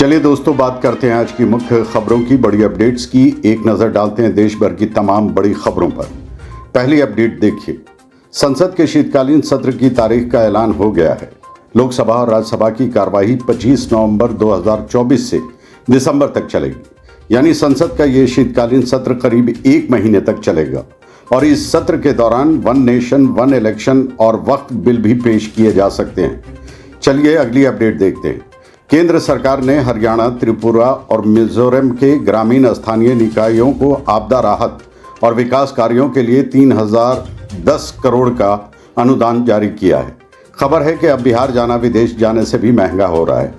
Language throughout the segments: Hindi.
चलिए दोस्तों, बात करते हैं आज की मुख्य खबरों की, बड़ी अपडेट्स की। एक नज़र डालते हैं देश भर की तमाम बड़ी खबरों पर। पहली अपडेट देखिए, संसद के शीतकालीन सत्र की तारीख का ऐलान हो गया है। लोकसभा और राज्यसभा की कार्यवाही 25 नवंबर 2024 से दिसंबर तक चलेगी। यानी संसद का ये शीतकालीन सत्र करीब 1 महीने तक चलेगा और इस सत्र के दौरान वन नेशन वन इलेक्शन और वक्फ बिल भी पेश किए जा सकते हैं। चलिए अगली अपडेट देखते हैं। केंद्र सरकार ने हरियाणा, त्रिपुरा और मिजोरम के ग्रामीण स्थानीय निकायों को आपदा राहत और विकास कार्यों के लिए 3010 करोड़ का अनुदान जारी किया है। खबर है कि अब बिहार जाना विदेश जाने से भी महंगा हो रहा है,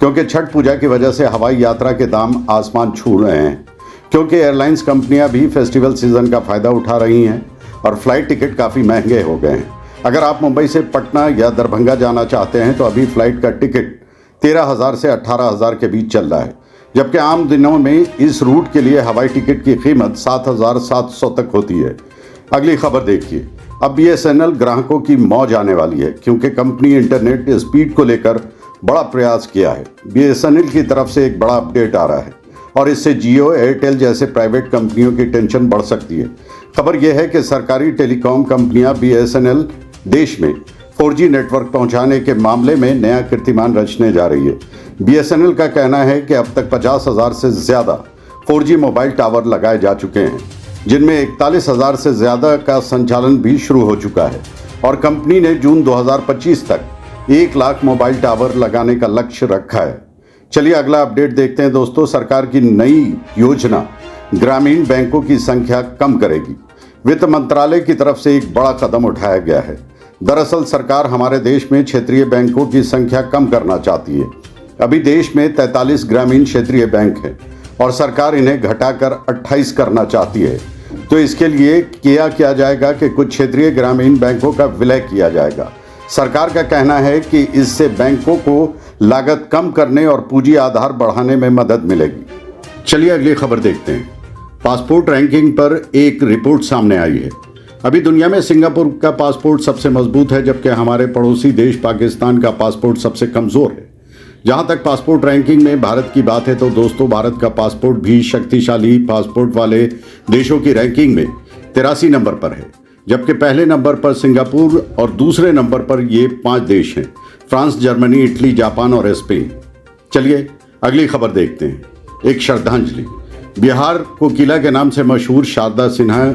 क्योंकि छठ पूजा की वजह से हवाई यात्रा के दाम आसमान छू रहे हैं। क्योंकि एयरलाइंस कंपनियां भी फेस्टिवल सीजन का फ़ायदा उठा रही हैं और फ्लाइट टिकट काफ़ी महंगे हो गए हैं। अगर आप मुंबई से पटना या दरभंगा जाना चाहते हैं तो अभी फ्लाइट का टिकट 13,000 से 18,000 के बीच चल रहा है, जबकि आम दिनों में इस रूट के लिए हवाई टिकट की कीमत 7,700 तक होती है। अगली खबर देखिए, अब BSNL ग्राहकों की मौज आने वाली है, क्योंकि कंपनी इंटरनेट स्पीड को लेकर बड़ा प्रयास किया है। BSNL की तरफ से एक बड़ा अपडेट आ रहा है और इससे जियो, एयरटेल जैसे प्राइवेट कंपनियों की टेंशन बढ़ सकती है। खबर यह है कि सरकारी टेलीकॉम कंपनियां BSNL देश में 4G नेटवर्क पहुंचाने के मामले में नया कीर्तिमान रचने जा रही है। BSNL का कहना है कि अब तक 50,000 से ज़्यादा 4G मोबाइल टावर लगाए जा चुके हैं, जिनमें 41,000 से ज़्यादा का संचालन भी शुरू हो चुका है और कंपनी ने जून 2025 तक 1 लाख मोबाइल टावर लगाने का लक्ष्य रखा है। चलिए अगला अपडेट देखते हैं दोस्तों। सरकार की नई योजना ग्रामीण बैंकों की संख्या कम करेगी। वित्त मंत्रालय की तरफ से एक बड़ा कदम उठाया गया है। दरअसल सरकार हमारे देश में क्षेत्रीय बैंकों की संख्या कम करना चाहती है। अभी देश में 43 ग्रामीण क्षेत्रीय बैंक हैं और सरकार इन्हें घटाकर 28 करना चाहती है। तो इसके लिए किया जाएगा कि कुछ क्षेत्रीय ग्रामीण बैंकों का विलय किया जाएगा। सरकार का कहना है कि इससे बैंकों को लागत कम करने और पूंजी आधार बढ़ाने में मदद मिलेगी। चलिए अगली खबर देखते हैं। पासपोर्ट रैंकिंग पर एक रिपोर्ट सामने आई है। अभी दुनिया में सिंगापुर का पासपोर्ट सबसे मजबूत है, जबकि हमारे पड़ोसी देश पाकिस्तान का पासपोर्ट सबसे कमज़ोर है। जहां तक पासपोर्ट रैंकिंग में भारत की बात है तो दोस्तों, भारत का पासपोर्ट भी शक्तिशाली पासपोर्ट वाले देशों की रैंकिंग में 83 नंबर पर है, जबकि पहले नंबर पर सिंगापुर और दूसरे नंबर पर ये 5 देश हैं: फ्रांस, जर्मनी, इटली, जापान और स्पेन। चलिए अगली खबर देखते हैं। एक श्रद्धांजलि। बिहार कोकिला के नाम से मशहूर शारदा सिन्हा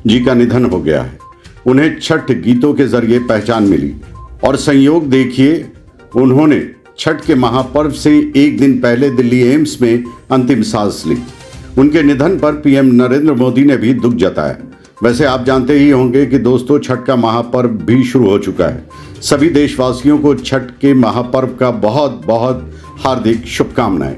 जी का निधन हो गया है। उन्हें छठ गीतों के जरिए पहचान मिली और संयोग देखिए, उन्होंने छठ के महापर्व से एक दिन पहले दिल्ली एम्स में अंतिम सांस ली। उनके निधन पर PM नरेंद्र मोदी ने भी दुख जताया। वैसे आप जानते ही होंगे कि दोस्तों, छठ का महापर्व भी शुरू हो चुका है। सभी देशवासियों को छठ के महापर्व का बहुत बहुत हार्दिक शुभकामनाएं।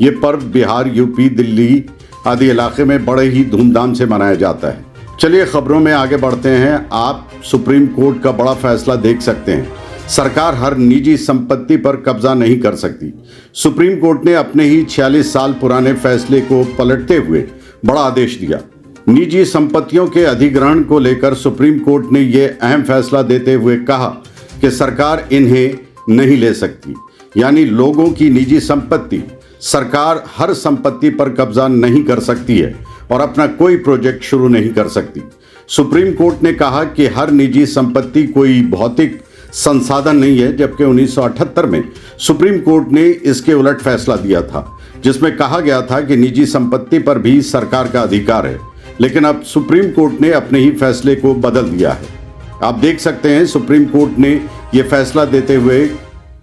ये पर्व बिहार, UP, दिल्ली आदि इलाके में बड़े ही धूमधाम से मनाया जाता है। चलिए खबरों में आगे बढ़ते हैं। आप सुप्रीम कोर्ट का बड़ा फैसला देख सकते हैं। सरकार हर निजी संपत्ति पर कब्जा नहीं कर सकती। सुप्रीम कोर्ट ने अपने ही 46 साल पुराने फैसले को पलटते हुए बड़ा आदेश दिया। निजी संपत्तियों के अधिग्रहण को लेकर सुप्रीम कोर्ट ने यह अहम फैसला देते हुए कहा कि सरकार इन्हें नहीं ले सकती। यानी लोगों की निजी संपत्ति, सरकार हर संपत्ति पर कब्जा नहीं कर सकती है और अपना कोई प्रोजेक्ट शुरू नहीं कर सकती। सुप्रीम कोर्ट ने कहा कि हर निजी संपत्ति कोई भौतिक संसाधन नहीं है, जबकि 1978 में सुप्रीम कोर्ट ने इसके उलट फैसला दिया था, जिसमें कहा गया था कि निजी संपत्ति पर भी सरकार का अधिकार है। लेकिन अब सुप्रीम कोर्ट ने अपने ही फैसले को बदल दिया है। आप देख सकते हैं सुप्रीम कोर्ट ने यह फैसला देते हुए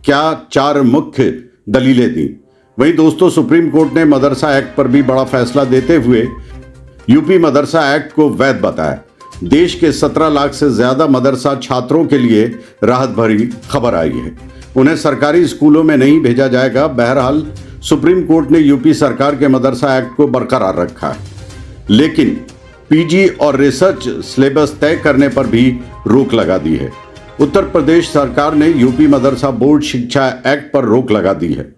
क्या 4 मुख्य दलीलें दी। वहीं दोस्तों, सुप्रीम कोर्ट ने मदरसा एक्ट पर भी बड़ा फैसला देते हुए UP मदरसा एक्ट को वैध बताया। देश के 17 लाख से ज्यादा मदरसा छात्रों के लिए राहत भरी खबर आई है। उन्हें सरकारी स्कूलों में नहीं भेजा जाएगा। बहरहाल सुप्रीम कोर्ट ने UP सरकार के मदरसा एक्ट को बरकरार रखा है, लेकिन PG और रिसर्च सिलेबस तय करने पर भी रोक लगा दी है। उत्तर प्रदेश सरकार ने UP मदरसा बोर्ड शिक्षा एक्ट पर रोक लगा दी है।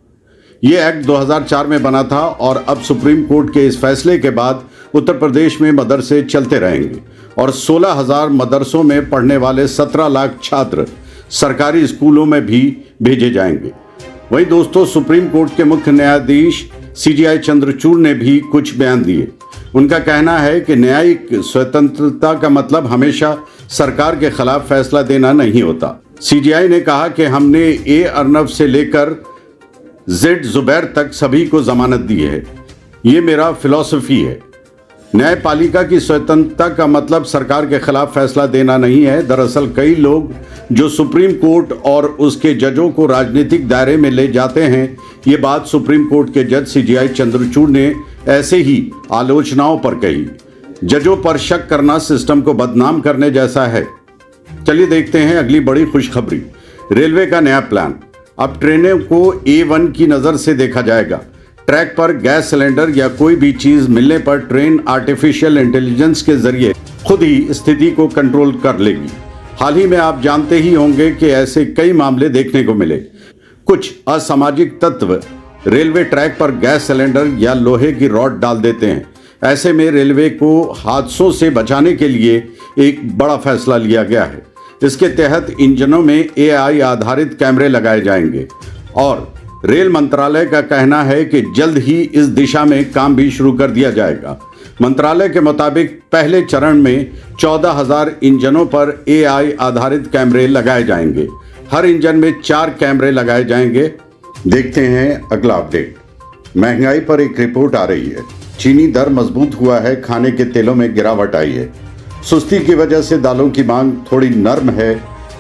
ये एक्ट 2004 में बना था और अब सुप्रीम कोर्ट के इस फैसले के बाद उत्तर प्रदेश में मदरसे चलते रहेंगे और 16,000 मदरसों में पढ़ने वाले 17 लाख छात्र सरकारी स्कूलों में भी भेजे जाएंगे। वहीं दोस्तों सुप्रीम कोर्ट के मुख्य न्यायाधीश सीजीआई चंद्रचूड़ ने भी कुछ बयान दिए। उनका कहना है कि न्यायिक स्वतंत्रता का मतलब हमेशा सरकार के खिलाफ फैसला देना नहीं होता। सीजीआई ने कहा कि हमने ए अर्नब से लेकर जेड जुबैर तक सभी को जमानत दी है। ये मेरा फिलॉसफी है। न्यायपालिका की स्वतंत्रता का मतलब सरकार के खिलाफ फैसला देना नहीं है। दरअसल कई लोग जो सुप्रीम कोर्ट और उसके जजों को राजनीतिक दायरे में ले जाते हैं, ये बात सुप्रीम कोर्ट के जज सीजीआई चंद्रचूड़ ने ऐसे ही आलोचनाओं पर कही। जजों पर शक करना सिस्टम को बदनाम करने जैसा है। चलिए देखते हैं अगली बड़ी खुशखबरी। रेलवे का नया प्लान। अब ट्रेनों को A1 की नज़र से देखा जाएगा। ट्रैक पर गैस सिलेंडर या कोई भी चीज मिलने पर ट्रेन आर्टिफिशियल इंटेलिजेंस के जरिए खुद ही स्थिति को कंट्रोल कर लेगी। हाल ही में आप जानते ही होंगे कि ऐसे कई मामले देखने को मिले। कुछ असामाजिक तत्व रेलवे ट्रैक पर गैस सिलेंडर या लोहे की रॉड डाल देते हैं। ऐसे में रेलवे को हादसों से बचाने के लिए एक बड़ा फैसला लिया गया है। इसके तहत इंजनों में AI आधारित कैमरे लगाए जाएंगे और रेल मंत्रालय का कहना है कि जल्द ही इस दिशा में काम भी शुरू कर दिया जाएगा। मंत्रालय के मुताबिक पहले चरण में 14,000 इंजनों पर AI आधारित कैमरे लगाए जाएंगे। हर इंजन में 4 कैमरे लगाए जाएंगे। देखते हैं अगला अपडेट। महंगाई पर एक रिपोर्ट आ रही है। चीनी दर मजबूत हुआ है, खाने के तेलों में गिरावट आई है। सुस्ती की वजह से दालों की मांग थोड़ी नर्म है।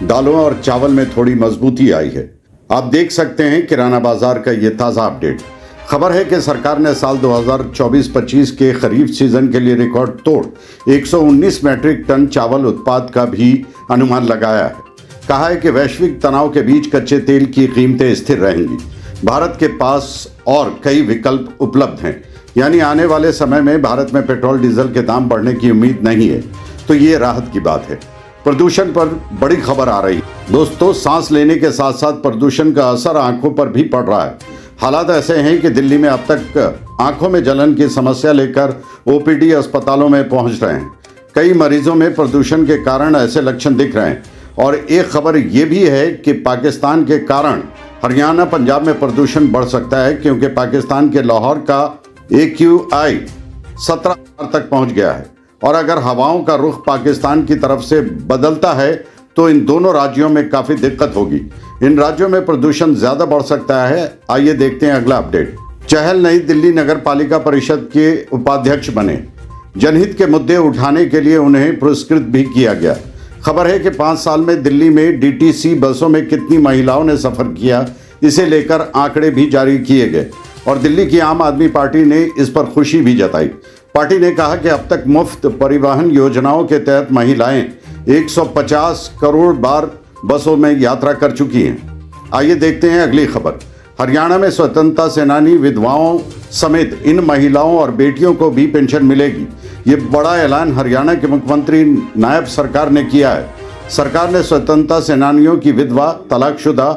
दालों और चावल में थोड़ी मजबूती आई है। आप देख सकते हैं किराना बाजार का ये ताज़ा अपडेट। खबर है कि सरकार ने साल 2024-25 के खरीफ सीजन के लिए रिकॉर्ड तोड़ 119 मैट्रिक टन चावल उत्पाद का भी अनुमान लगाया है। कहा है कि वैश्विक तनाव के बीच कच्चे तेल की कीमतें स्थिर रहेंगी। भारत के पास और कई विकल्प उपलब्ध हैं, यानी आने वाले समय में भारत में पेट्रोल डीजल के दाम बढ़ने की उम्मीद नहीं है, तो ये राहत की बात है। प्रदूषण पर बड़ी खबर आ रही है। दोस्तों, सांस लेने के साथ साथ प्रदूषण का असर आंखों पर भी पड़ रहा है। हालात ऐसे हैं कि दिल्ली में अब तक आंखों में जलन की समस्या लेकर OPD अस्पतालों में पहुंच रहे हैं। कई मरीजों में प्रदूषण के कारण ऐसे लक्षण दिख रहे हैं। और एक खबर ये भी है कि पाकिस्तान के कारण हरियाणा पंजाब में प्रदूषण बढ़ सकता है, क्योंकि पाकिस्तान के लाहौर का AQI 17 तक पहुंच गया है। और अगर हवाओं का रुख पाकिस्तान की तरफ से बदलता है तो इन दोनों राज्यों में काफ़ी दिक्कत होगी। इन राज्यों में प्रदूषण ज़्यादा बढ़ सकता है। आइए देखते हैं अगला अपडेट। चहल नई दिल्ली नगर पालिका परिषद के उपाध्यक्ष बने। जनहित के मुद्दे उठाने के लिए उन्हें पुरस्कृत भी किया गया। खबर है कि 5 साल में दिल्ली में DTC बसों में कितनी महिलाओं ने सफ़र किया, इसे लेकर आंकड़े भी जारी किए गए और दिल्ली की आम आदमी पार्टी ने इस पर खुशी भी जताई। पार्टी ने कहा कि अब तक मुफ्त परिवहन योजनाओं के तहत महिलाएं 150 करोड़ बार बसों में यात्रा कर चुकी हैं। आइए देखते हैं अगली खबर। हरियाणा में स्वतंत्रता सेनानी विधवाओं समेत इन महिलाओं और बेटियों को भी पेंशन मिलेगी। ये बड़ा ऐलान हरियाणा के मुख्यमंत्री नायब सरकार ने किया है। सरकार ने स्वतंत्रता सेनानियों की विधवा, तलाकशुदा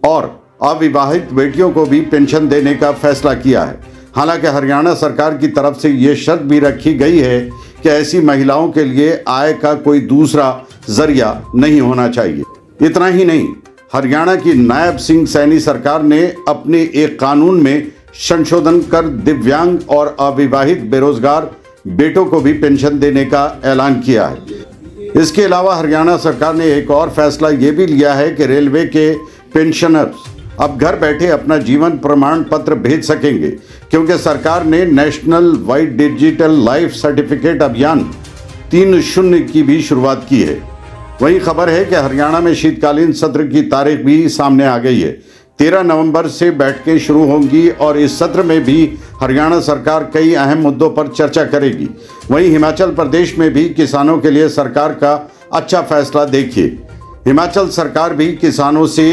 और अविवाहित बेटियों को भी पेंशन देने का फैसला किया है। हालांकि हरियाणा सरकार की तरफ से ये शर्त भी रखी गई है कि ऐसी महिलाओं के लिए आय का कोई दूसरा जरिया नहीं होना चाहिए। इतना ही नहीं, हरियाणा की नायब सिंह सैनी सरकार ने अपने एक कानून में संशोधन कर दिव्यांग और अविवाहित बेरोजगार बेटों को भी पेंशन देने का ऐलान किया है। इसके अलावा हरियाणा सरकार ने एक और फैसला ये भी लिया है कि रेलवे के पेंशनर्स अब घर बैठे अपना जीवन प्रमाण पत्र भेज सकेंगे, क्योंकि सरकार ने national wide digital life certificate अभियान 3.0 की भी शुरुआत की है। वही खबर है कि हरियाणा में शीतकालीन सत्र की तारीख भी सामने आ गई है। 13 नवंबर से बैठकें शुरू होंगी और इस सत्र में भी हरियाणा सरकार कई अहम मुद्दों पर चर्चा करेगी। वहीं हिमाचल प्रदेश में भी किसानों के लिए सरकार का अच्छा फैसला देखिए। हिमाचल सरकार भी किसानों से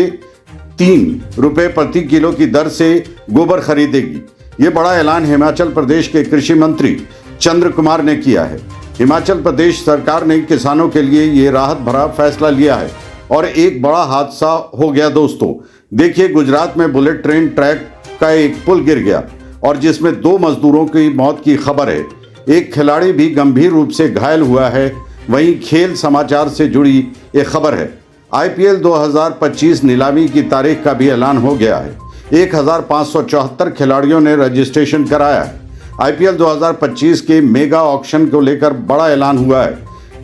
3 रुपये प्रति किलो की दर से गोबर खरीदेगी। ये बड़ा ऐलान हिमाचल प्रदेश के कृषि मंत्री चंद्र कुमार ने किया है। हिमाचल प्रदेश सरकार ने किसानों के लिए ये राहत भरा फैसला लिया है और एक बड़ा हादसा हो गया। दोस्तों देखिए, गुजरात में बुलेट ट्रेन ट्रैक का एक पुल गिर गया और जिसमें 2 मजदूरों की मौत की खबर है। एक खिलाड़ी भी गंभीर रूप से घायल हुआ है। वहीं खेल समाचार से जुड़ी एक खबर है। IPL 2025 नीलामी की तारीख का भी ऐलान हो गया है। 1574 खिलाड़ियों ने रजिस्ट्रेशन कराया है। आईपीएल 2025 के मेगा ऑक्शन को लेकर बड़ा ऐलान हुआ है।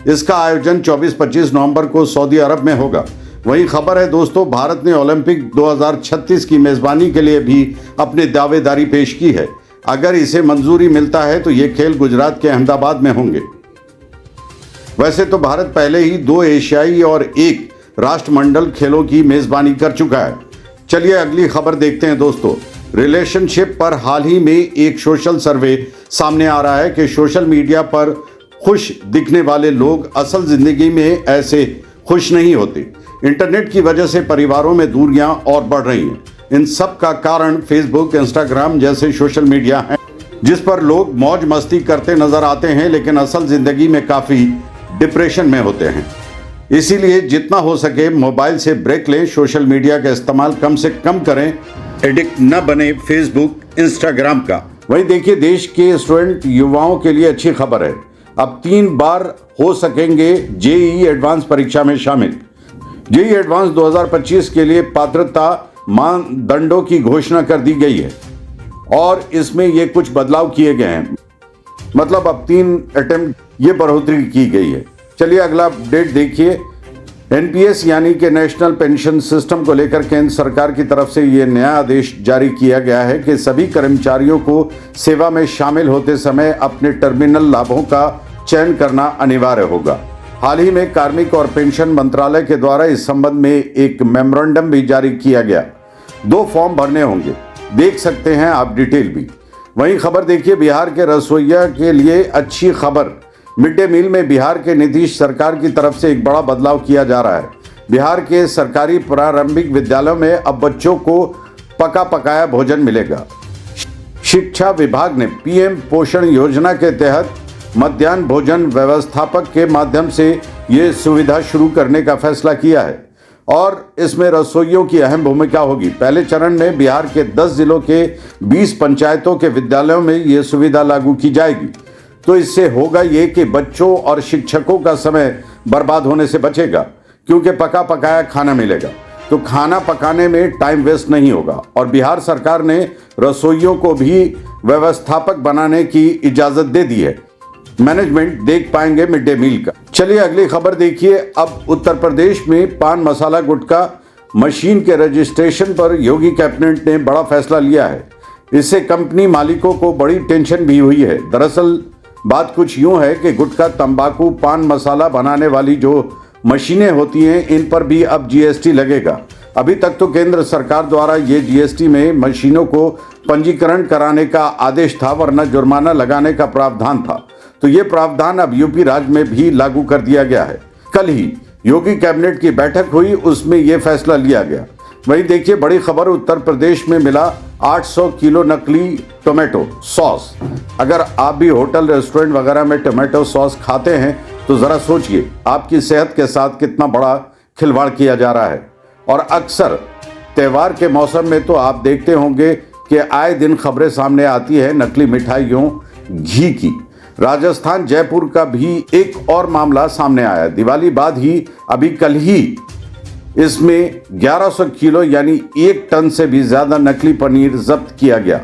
इसका आयोजन 24-25 नवंबर को सऊदी अरब में होगा। वहीं खबर है दोस्तों, भारत ने ओलंपिक 2036 की मेजबानी के लिए भी अपनी दावेदारी पेश की है। अगर इसे मंजूरी मिलता है तो ये खेल गुजरात के अहमदाबाद में होंगे। वैसे तो भारत पहले ही 2 एशियाई और 1 राष्ट्रमंडल खेलों की मेजबानी कर चुका है। चलिए अगली खबर देखते हैं दोस्तों। रिलेशनशिप पर हाल ही में एक सोशल सर्वे सामने आ रहा है कि सोशल मीडिया पर खुश दिखने वाले लोग असल जिंदगी में ऐसे खुश नहीं होते। इंटरनेट की वजह से परिवारों में दूरियां और बढ़ रही हैं। इन सब का कारण फेसबुक, इंस्टाग्राम जैसे सोशल मीडिया हैं, जिस पर लोग मौज मस्ती करते नजर आते हैं, लेकिन असल जिंदगी में काफी डिप्रेशन में होते हैं। इसीलिए जितना हो सके मोबाइल से ब्रेक लें, सोशल मीडिया का इस्तेमाल कम से कम करें, एडिक्ट न बने फेसबुक, इंस्टाग्राम का। वहीं देखिए, देश के स्टूडेंट युवाओं के लिए अच्छी खबर है। अब 3 बार हो सकेंगे जेईई एडवांस परीक्षा में शामिल। जेईई एडवांस 2025 के लिए पात्रता मानदंडों की घोषणा कर दी गई है और इसमें ये कुछ बदलाव किए गए हैं। मतलब अब 3 अटेम्प्ट ये बढ़ोतरी की गई है। चलिए अगला अपडेट देखिए। एनपीएस यानी कि नेशनल पेंशन सिस्टम को लेकर केंद्र सरकार की तरफ से ये नया आदेश जारी किया गया है कि सभी कर्मचारियों को सेवा में शामिल होते समय अपने टर्मिनल लाभों का चयन करना अनिवार्य होगा। हाल ही में कार्मिक और पेंशन मंत्रालय के द्वारा इस संबंध में एक मेमोरेंडम भी जारी किया गया। 2 फॉर्म भरने होंगे, देख सकते हैं आप डिटेल भी। वहीं खबर देखिए, बिहार के रसोइया के लिए अच्छी खबर। मिड डे मील में बिहार के नीतीश सरकार की तरफ से एक बड़ा बदलाव किया जा रहा है। बिहार के सरकारी प्रारंभिक विद्यालयों में अब बच्चों को पका पकाया भोजन मिलेगा। शिक्षा विभाग ने पीएम पोषण योजना के तहत मध्याह्न भोजन व्यवस्थापक के माध्यम से ये सुविधा शुरू करने का फैसला किया है और इसमें रसोइयों की अहम भूमिका होगी। पहले चरण में बिहार के 10 जिलों के 20 पंचायतों के विद्यालयों में ये सुविधा लागू की जाएगी। तो इससे होगा ये कि बच्चों और शिक्षकों का समय बर्बाद होने से बचेगा, क्योंकि पका पकाया खाना मिलेगा, तो खाना पकाने में टाइम वेस्ट नहीं होगा। और बिहार सरकार ने रसोइयों को भी व्यवस्थापक बनाने की इजाजत दे दी है। मैनेजमेंट देख पाएंगे मिड डे मील का। चलिए अगली खबर देखिए। अब उत्तर प्रदेश में पान मसाला गुटखा मशीन के रजिस्ट्रेशन पर योगी कैबिनेट ने बड़ा फैसला लिया है। इससे कंपनी मालिकों को बड़ी टेंशन भी हुई है। दरअसल बात कुछ यूं है कि गुटखा, तंबाकू, पान मसाला बनाने वाली जो मशीनें होती हैं, इन पर भी अब जीएसटी लगेगा। अभी तक तो केंद्र सरकार द्वारा ये जीएसटी में मशीनों को पंजीकरण कराने का आदेश था, वरना जुर्माना लगाने का प्रावधान था। तो ये प्रावधान अब यूपी राज्य में भी लागू कर दिया गया है। कल ही योगी कैबिनेट की बैठक हुई, उसमें यह फैसला लिया गया। वहीं देखिए बड़ी खबर, उत्तर प्रदेश में मिला 800 किलो नकली टोमेटो सॉस। अगर आप भी होटल, रेस्टोरेंट वगैरह में टोमेटो सॉस खाते हैं तो जरा सोचिए आपकी सेहत के साथ कितना बड़ा खिलवाड़ किया जा रहा है। और अक्सर त्यौहार के मौसम में तो आप देखते होंगे कि आए दिन खबरें सामने आती है नकली मिठाइयों, घी की। राजस्थान जयपुर का भी एक और मामला सामने आया। दिवाली बाद ही अभी कल ही इसमें 1100 किलो यानी 1 टन से भी ज्यादा नकली पनीर जब्त किया गया।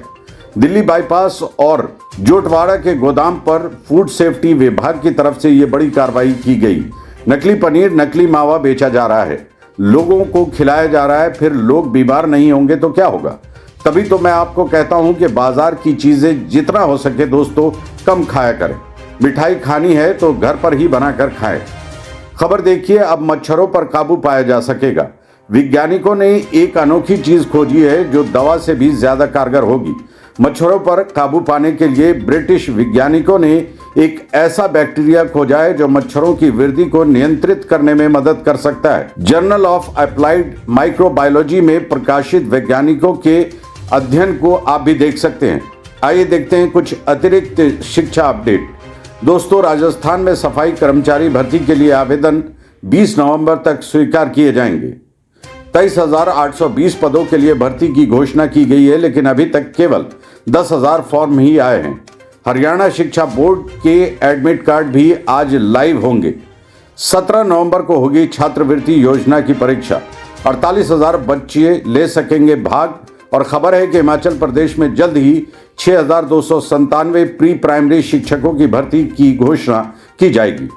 दिल्ली बाईपास और जोटवाड़ा के गोदाम पर फूड सेफ्टी विभाग की तरफ से यह बड़ी कार्रवाई की गई। नकली पनीर, नकली मावा बेचा जा रहा है, लोगों को खिलाया जा रहा है। फिर लोग बीमार नहीं होंगे तो क्या होगा? तभी तो मैं आपको कहता हूं कि बाजार की चीजें जितना हो सके दोस्तों कम खाया करें। मिठाई खानी है तो घर पर ही बनाकर खाएं। खबर देखिए, अब मच्छरों पर काबू पाया जा सकेगा। वैज्ञानिकों ने एक अनोखी चीज खोजी है जो दवा से भी ज्यादा कारगर होगी। मच्छरों पर काबू पाने के लिए ब्रिटिश वैज्ञानिकों ने एक ऐसा बैक्टीरिया खोजा है जो मच्छरों की वृद्धि को नियंत्रित करने में मदद कर सकता है। जर्नल ऑफ अप्लाइड माइक्रोबायोलॉजी में प्रकाशित वैज्ञानिकों के अध्ययन को आप भी देख सकते हैं। आइए देखते हैं कुछ अतिरिक्त शिक्षा अपडेट। दोस्तों, राजस्थान में सफाई कर्मचारी भर्ती के लिए आवेदन 20 नवंबर तक स्वीकार किए जाएंगे। 23,820 पदों के लिए भर्ती की घोषणा की गई है, लेकिन अभी तक केवल 10,000 फॉर्म ही आए हैं। हरियाणा शिक्षा बोर्ड के एडमिट कार्ड भी आज लाइव होंगे। 17 नवंबर को होगी छात्रवृत्ति योजना की परीक्षा। 48,000 बच्चे ले सकेंगे भाग और खबर है कि हिमाचल प्रदेश में जल्द ही 6,297 प्री प्राइमरी शिक्षकों की भर्ती की घोषणा की जाएगी।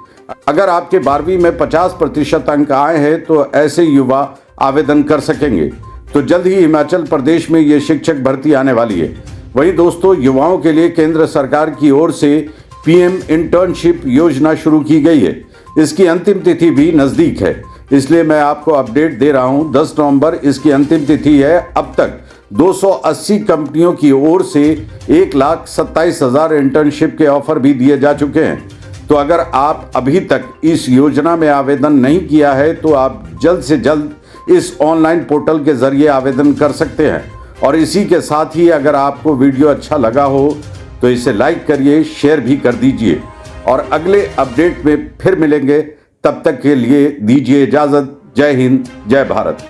अगर आपके 12वीं में 50% अंक आए हैं तो ऐसे युवा आवेदन कर सकेंगे। तो जल्द ही हिमाचल प्रदेश में ये शिक्षक भर्ती आने वाली है। वहीं दोस्तों, युवाओं के लिए केंद्र सरकार की ओर से पीएम इंटर्नशिप योजना शुरू की गई है। इसकी अंतिम तिथि भी नज़दीक है, इसलिए मैं आपको अपडेट दे रहा हूं। 10 नवंबर इसकी अंतिम तिथि है। अब तक 280 कंपनियों की ओर से 1,27,000 इंटर्नशिप के ऑफर भी दिए जा चुके हैं। तो अगर आप अभी तक इस योजना में आवेदन नहीं किया है तो आप जल्द से जल्द इस ऑनलाइन पोर्टल के जरिए आवेदन कर सकते हैं। और इसी के साथ ही अगर आपको वीडियो अच्छा लगा हो तो इसे लाइक करिए, शेयर भी कर दीजिए और अगले अपडेट में फिर मिलेंगे। तब तक के लिए दीजिए इजाजत। जय हिंद, जय भारत।